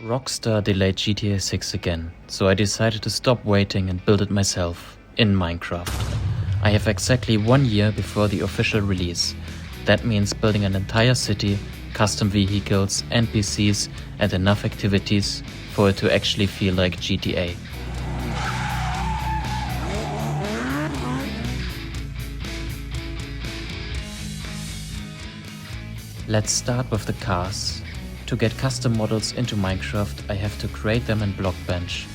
Rockstar delayed GTA 6 again, so I decided to stop waiting and build it myself, in Minecraft. I have exactly 1 year before the official release. That means building an entire city, custom vehicles, NPCs and enough activities for it to actually feel like GTA. Let's start with the cars. To get custom models into Minecraft, I have to create them in Blockbench.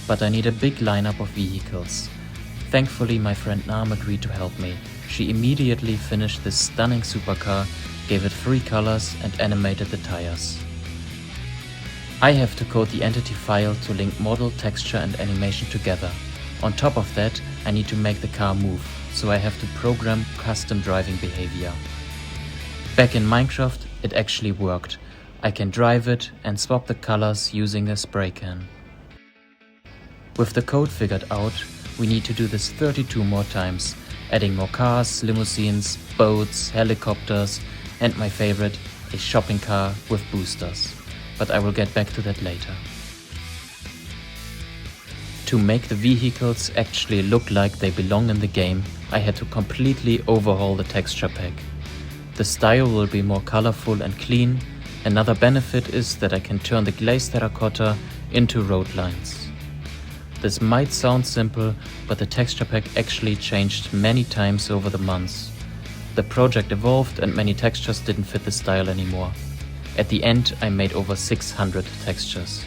But I need a big lineup of vehicles. Thankfully, my friend Nam agreed to help me. She immediately finished this stunning supercar, gave it 3 colors and animated the tires. I have to code the entity file to link model, texture and animation together. On top of that, I need to make the car move, so I have to program custom driving behavior. Back in Minecraft, it actually worked. I can drive it and swap the colors using a spray can. With the code figured out, we need to do this 32 more times, adding more cars, limousines, boats, helicopters, and my favorite, a shopping car with boosters. But I will get back to that later. To make the vehicles actually look like they belong in the game, I had to completely overhaul the texture pack. The style will be more colorful and clean. Another benefit is that I can turn the glazed terracotta into road lines. This might sound simple, but the texture pack actually changed many times over the months. The project evolved and many textures didn't fit the style anymore. At the end, I made over 600 textures.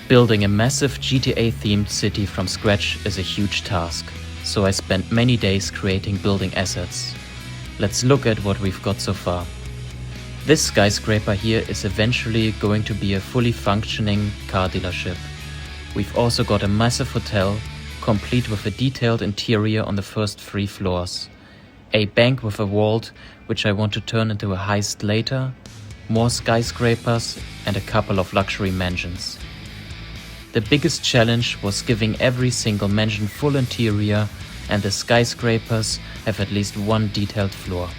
Building a massive GTA-themed city from scratch is a huge task, so I spent many days creating building assets. Let's look at what we've got so far. This skyscraper here is eventually going to be a fully functioning car dealership. We've also got a massive hotel, complete with a detailed interior on the first 3 floors. A bank with a vault, which I want to turn into a heist later, more skyscrapers and a couple of luxury mansions. The biggest challenge was giving every single mansion full interior, and the skyscrapers have at least 1 detailed floor.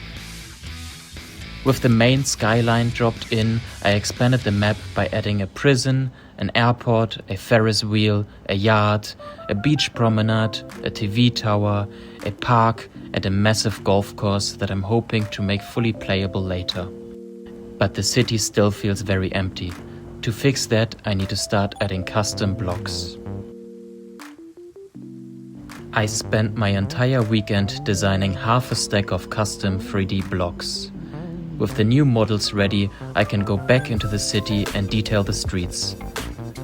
With the main skyline dropped in, I expanded the map by adding a prison, an airport, a Ferris wheel, a yard, a beach promenade, a TV tower, a park and a massive golf course that I'm hoping to make fully playable later. But the city still feels very empty. To fix that, I need to start adding custom blocks. I spent my entire weekend designing half a stack of custom 3D blocks. With the new models ready, I can go back into the city and detail the streets.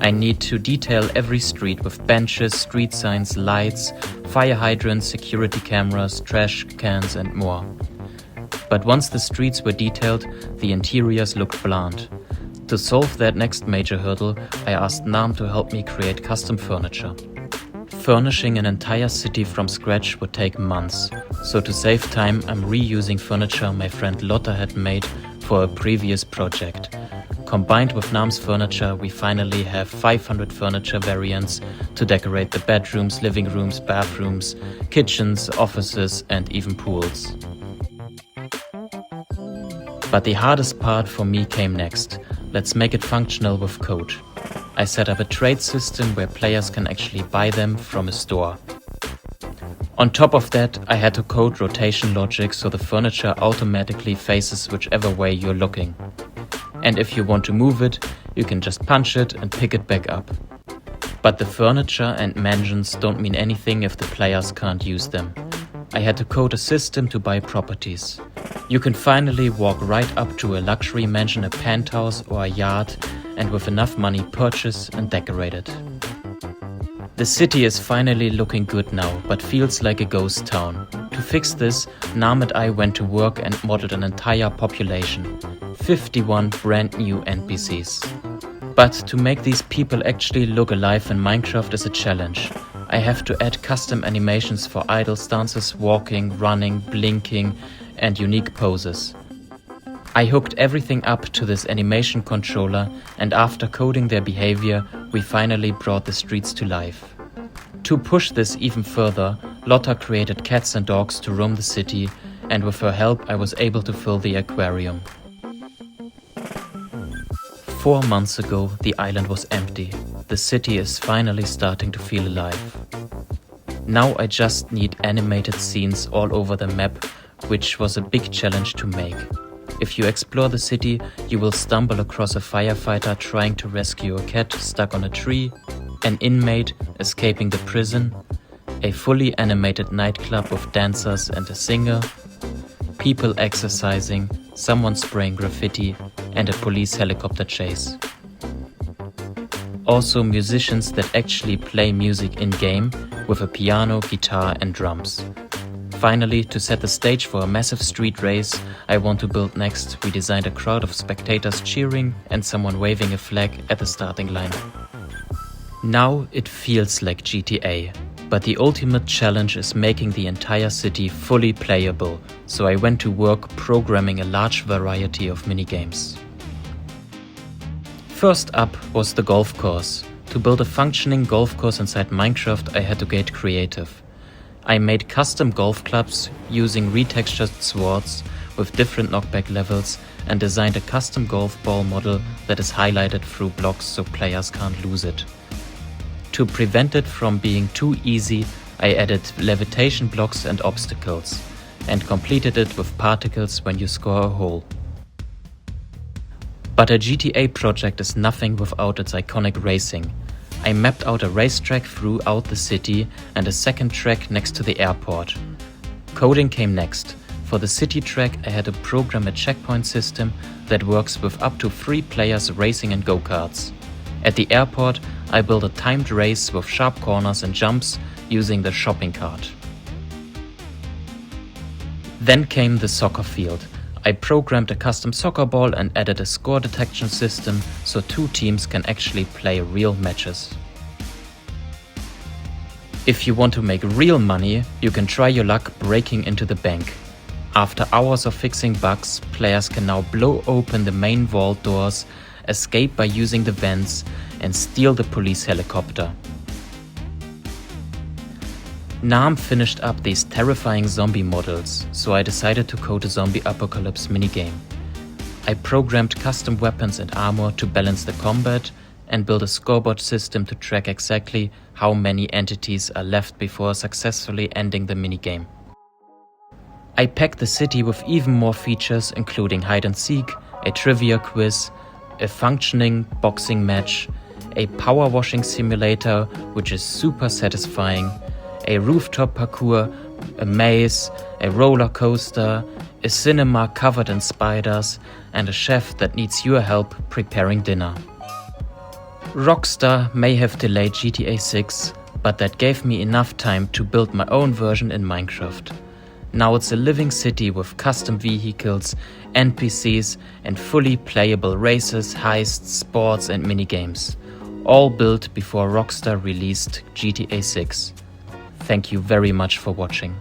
I need to detail every street with benches, street signs, lights, fire hydrants, security cameras, trash cans and more. But once the streets were detailed, the interiors looked bland. To solve that next major hurdle, I asked Nam to help me create custom furniture. Furnishing an entire city from scratch would take months, so to save time I'm reusing furniture my friend Lotta had made for a previous project. Combined with Nam's furniture, we finally have 500 furniture variants to decorate the bedrooms, living rooms, bathrooms, kitchens, offices and even pools. But the hardest part for me came next. Let's make it functional with code. I set up a trade system where players can actually buy them from a store. On top of that, I had to code rotation logic so the furniture automatically faces whichever way you're looking. And if you want to move it, you can just punch it and pick it back up. But the furniture and mansions don't mean anything if the players can't use them. I had to code a system to buy properties. You can finally walk right up to a luxury mansion, a penthouse or a yard, and with enough money purchase and decorate it. The city is finally looking good now, but feels like a ghost town. To fix this, Nam and I went to work and modeled an entire population. 51 brand new NPCs. But to make these people actually look alive in Minecraft is a challenge. I have to add custom animations for idle stances, walking, running, blinking and unique poses. I hooked everything up to this animation controller, and after coding their behavior, we finally brought the streets to life. To push this even further, Lotta created cats and dogs to roam the city, and with her help I was able to fill the aquarium. 4 months ago, the island was empty. The city is finally starting to feel alive. Now I just need animated scenes all over the map, which was a big challenge to make. If you explore the city, you will stumble across a firefighter trying to rescue a cat stuck on a tree, an inmate escaping the prison, a fully animated nightclub with dancers and a singer, people exercising, someone spraying graffiti, and a police helicopter chase. Also musicians that actually play music in-game with a piano, guitar and drums. Finally, to set the stage for a massive street race I want to build next, we designed a crowd of spectators cheering and someone waving a flag at the starting line. Now it feels like GTA, but the ultimate challenge is making the entire city fully playable, so I went to work programming a large variety of minigames. First up was the golf course. To build a functioning golf course inside Minecraft, I had to get creative. I made custom golf clubs using retextured swords with different knockback levels and designed a custom golf ball model that is highlighted through blocks so players can't lose it. To prevent it from being too easy, I added levitation blocks and obstacles, and completed it with particles when you score a hole. But a GTA project is nothing without its iconic racing. I mapped out a racetrack throughout the city and a second track next to the airport. Coding came next. For the city track, I had to program a checkpoint system that works with up to 3 players racing in go-karts. At the airport, I built a timed race with sharp corners and jumps using the shopping cart. Then came the soccer field. I programmed a custom soccer ball and added a score detection system so 2 teams can actually play real matches. If you want to make real money, you can try your luck breaking into the bank. After hours of fixing bugs, players can now blow open the main vault doors, escape by using the vents, and steal the police helicopter. Nam finished up these terrifying zombie models, so I decided to code a zombie apocalypse minigame. I programmed custom weapons and armor to balance the combat and built a scoreboard system to track exactly how many entities are left before successfully ending the minigame. I packed the city with even more features, including hide and seek, a trivia quiz, a functioning boxing match, a power washing simulator which is super satisfying, a rooftop parkour, a maze, a roller coaster, a cinema covered in spiders, and a chef that needs your help preparing dinner. Rockstar may have delayed GTA 6, but that gave me enough time to build my own version in Minecraft. Now it's a living city with custom vehicles, NPCs, and fully playable races, heists, sports and minigames. All built before Rockstar released GTA 6. Thank you very much for watching.